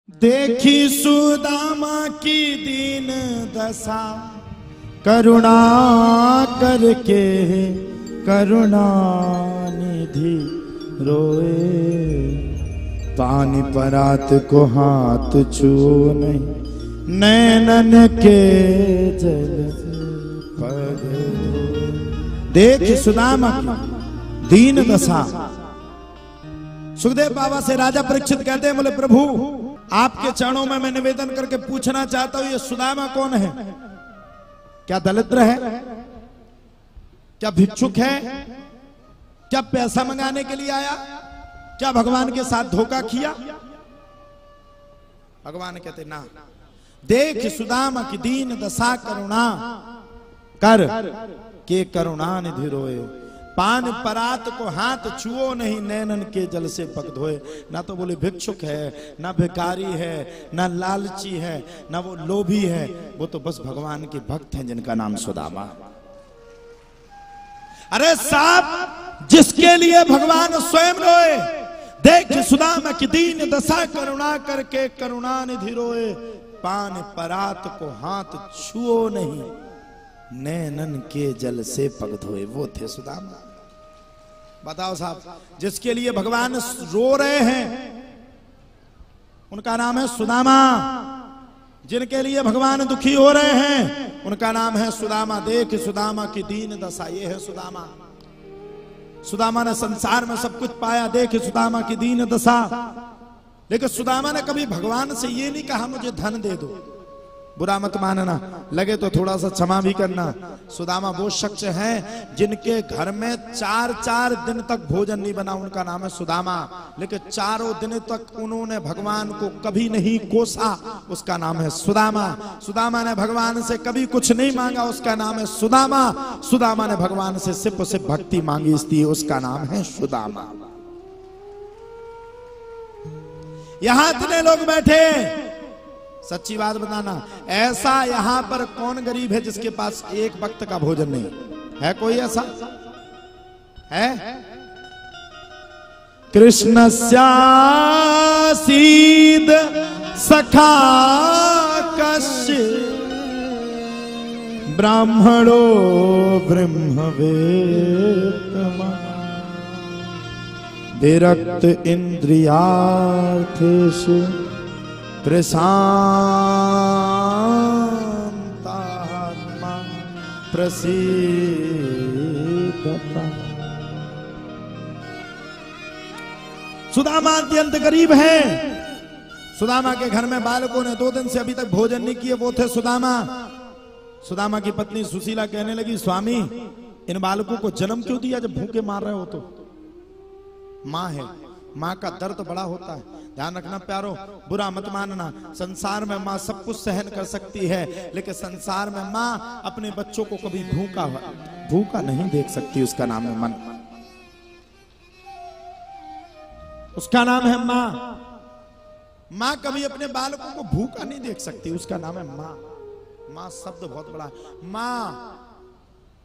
देखी सुदामा की दीन दशा, करुणा करके करुणा निधि रोए। पानी परात को हाथ छुओ नहीं, नैनन के जल पग। देख सुदामा की दीन दशा। सुखदेव बाबा से राजा परीक्षित कहते हैं, बोले प्रभु आपके चरणों में मैं निवेदन करके पूछना चाहता हूं, ये सुदामा कौन है? क्या दरिद्र है? क्या भिक्षुक है? क्या पैसा मंगाने के लिए आया? क्या भगवान के साथ धोखा किया? भगवान कहते ना, देख सुदामा की दीन दशा, करुणा कर के करुणा निधि रोए। पान परात को हाथ छुओ नहीं, नैनन के जल से पग धोए। ना तो बोले भिक्षुक है, ना भिखारी है, ना लालची है, ना वो लोभी है, वो तो बस भगवान के भक्त हैं जिनका नाम सुदामा। अरे साहब, जिसके लिए भगवान स्वयं रोए। देख सुदामा की दीन दशा, करुणा करके करुणा निधि रोए। पान परात को हाथ छुओ नहीं, नैनन के जल से पग धोए। वो थे सुदामा। बताओ साहब, जिसके लिए भगवान रो रहे हैं उनका नाम है सुदामा। जिनके लिए भगवान दुखी हो रहे हैं उनका नाम है सुदामा। देख सुदामा की दीन दशा, ये है सुदामा। सुदामा ने संसार में सब कुछ पाया, देख सुदामा की दीन दशा। लेकिन सुदामा ने कभी भगवान से ये नहीं कहा मुझे धन दे दो। बुरा मत मानना, लगे तो थोड़ा सा क्षमा भी करना। सुदामा वो शख्स हैं जिनके घर में 4-4 दिन तक भोजन नहीं बना, उनका नाम है सुदामा। लेकिन 4 दिन तक उन्होंने भगवान को कभी नहीं कोसा, उसका नाम है सुदामा। सुदामा ने भगवान से कभी कुछ नहीं मांगा, उसका नाम है सुदामा। सुदामा ने भगवान से सिर्फ भक्ति मांगी, इसलिए उसका नाम है सुदामा। यहां इतने लोग बैठे, सच्ची बात बताना, ऐसा यहां पर कौन गरीब है जिसके पास एक वक्त का भोजन नहीं है? कोई ऐसा है? कृष्ण सीद सखा कश्य, ब्राह्मणो ब्रह्मवेत्तमा, विरक्त इंद्रियार्थेषु प्रशांतात्मा प्रसीदता। सुदामा अत्यंत गरीब है। सुदामा के घर में बालकों ने 2 दिन से अभी तक भोजन नहीं किए, वो थे सुदामा। सुदामा की पत्नी सुशीला कहने लगी, स्वामी इन बालकों को जन्म क्यों दिया जब भूखे मार रहे हो? तो माँ है, माँ का दर्द बड़ा होता है। ध्यान रखना प्यारो, बुरा मत मानना। संसार में माँ सब कुछ सहन कर सकती है, लेकिन संसार में माँ अपने बच्चों को कभी भूखा नहीं देख सकती। उसका नाम है मन, उसका नाम है माँ। माँ कभी अपने बालकों को भूखा नहीं देख सकती, उसका नाम है माँ। माँ शब्द बहुत बड़ा है। माँ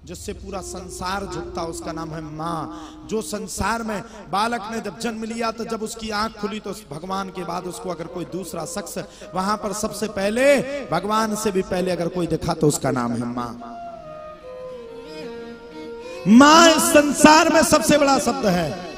जिससे पूरा संसार झुकता, उसका नाम है माँ। जो संसार में बालक ने जब जन्म लिया तो जब उसकी आंख खुली तो भगवान के बाद उसको अगर कोई दूसरा शख्स वहां पर सबसे पहले, भगवान से भी पहले अगर कोई देखा तो उसका नाम है माँ। माँ इस संसार में सबसे बड़ा शब्द है,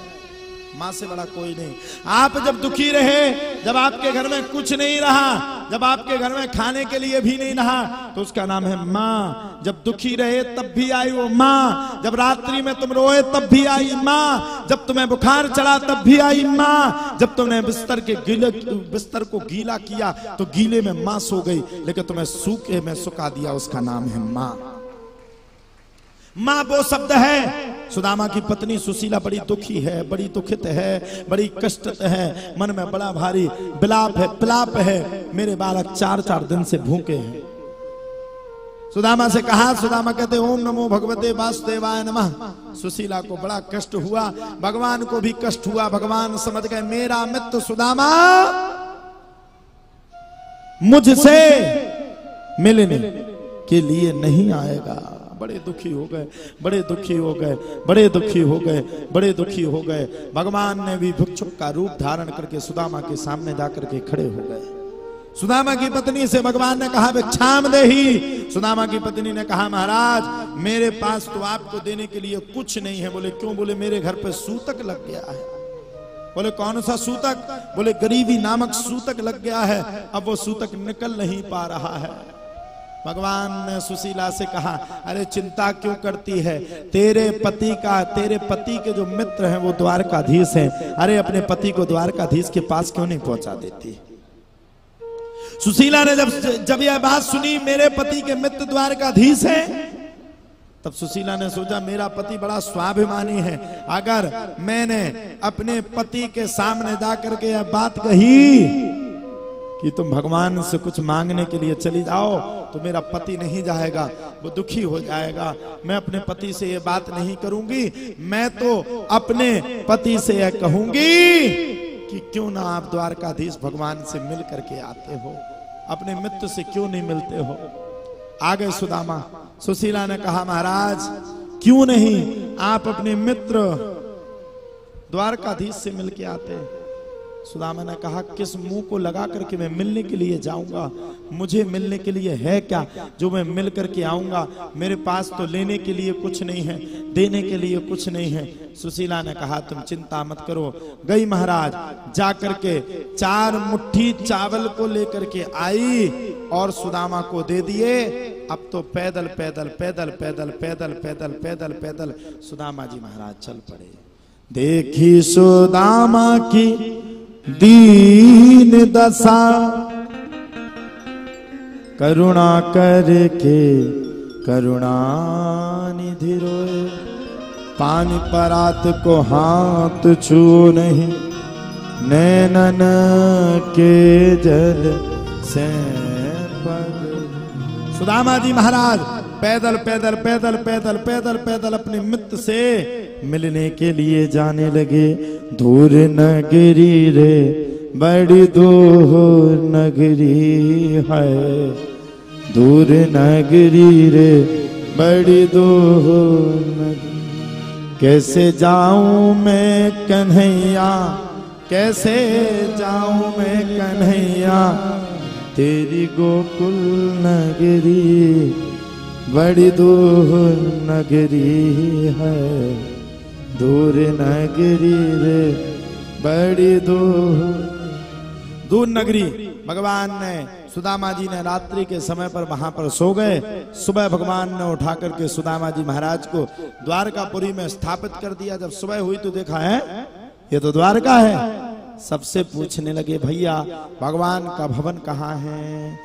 माँ से बड़ा कोई नहीं। आप जब दुखी रहे, जब आपके घर में कुछ नहीं रहा, जब आपके घर में खाने के लिए भी नहीं रहा, तो उसका नाम है माँ। जब दुखी रहे तब भी आई वो माँ। जब रात्रि में तुम रोए तब भी आई माँ। जब तुम्हें बुखार चढ़ा तब भी आई माँ। जब तुमने बिस्तर को गीला किया तो गीले में माँ सो गई, लेकिन तुम्हें सूखे में सुखा दिया, उसका नाम है माँ। माँ वो शब्द है। सुदामा की पत्नी सुशीला बड़ी दुखी है, बड़ी दुखित है, बड़ी कष्टित है, मन में बड़ा भारी विलाप है। मेरे बालक 4-4 दिन से भूखे हैं। सुदामा से कहा, सुदामा कहते ओम नमो भगवते वासुदेवाय नमः। सुशीला को बड़ा कष्ट हुआ, भगवान को भी कष्ट हुआ। भगवान समझ गए मेरा मित्र सुदामा मुझसे मिलने के लिए नहीं आएगा। बड़े दुखी हो गए, बड़े दुखी हो गए, बड़े दुखी हो गए, बड़े दुखी हो गए। भगवान ने भी भिक्षुक का रूप धारण करके सुदामा के सामने जाकर के खड़े हो गए। सुदामा की पत्नी से भगवान ने कहा भिक्षाम देहि। सुदामा की पत्नी ने कहा महाराज मेरे पास तो आपको देने के लिए कुछ नहीं है। बोले क्यों? बोले मेरे घर पे सूतक लग गया है। बोले कौन सा सूतक? बोले गरीबी नामक सूतक लग गया है, अब वो सूतक निकल नहीं पा रहा है। भगवान ने सुशीला से कहा अरे चिंता क्यों करती है, तेरे पति के जो मित्र हैं वो द्वारकाधीश हैं, अरे अपने पति को द्वारकाधीश के पास क्यों नहीं पहुंचा देती। सुशीला ने जब यह बात सुनी मेरे पति के मित्र द्वारकाधीश हैं, तब सुशीला ने सोचा मेरा पति बड़ा स्वाभिमानी है, अगर मैंने अपने पति के सामने जाकर के यह बात कही कि तुम भगवान से कुछ मांगने के लिए चली जाओ तो मेरा पति नहीं जाएगा, वो दुखी हो जाएगा। मैं अपने पति से ये बात नहीं करूंगी, मैं तो अपने पति से यह कहूंगी कि क्यों ना आप द्वारकाधीश भगवान से मिल करके आते हो, अपने मित्र से क्यों नहीं मिलते हो। आ गए सुदामा। सुशीला ने कहा महाराज क्यों नहीं आप अपने मित्र द्वारकाधीश से मिलके आते। सुदामा ने कहा किस मुंह को लगा करके मैं मिलने के लिए जाऊंगा, मुझे मिलने के लिए है क्या जो मैं मिल करके आऊंगा, मेरे पास तो लेने के लिए कुछ नहीं है, देने के लिए कुछ नहीं है। सुशीला ने कहा तुम चिंता मत करो। गई महाराज, जा करके 4 मुट्ठी चावल को लेकर के आई और सुदामा को दे दिए। अब तो पैदल पैदल पैदल पैदल पैदल पैदल पैदल पैदल सुदामा जी महाराज चल पड़े। देखी सुदामा की दीन दशा, करुणा करके करुणा निधि रोए, पानी परात को हाथ छू नहीं, नैनन के जल से सुदामा जी महाराज पैदल पैदल पैदल पैदल पैदल पैदल अपने मित्र से मिलने के लिए जाने लगे। दूर नगरी रे बड़ी दूर नगरी है, दूर नगरी रे बड़ी दूर नगरी, कैसे जाऊं मैं कन्हैया, कैसे जाऊं मैं कन्हैया, तेरी गोकुल नगरी बड़ी दूर नगरी है, दूर नगरी रे बड़ी दूर नगरी। भगवान ने सुदामा जी ने रात्रि के समय पर वहां पर सो गए। सुबह भगवान ने उठा करके सुदामा जी महाराज को द्वारकापुरी में स्थापित कर दिया। जब सुबह हुई तो देखा है ये तो द्वारका है। सबसे पूछने लगे भैया भगवान का भवन कहाँ है।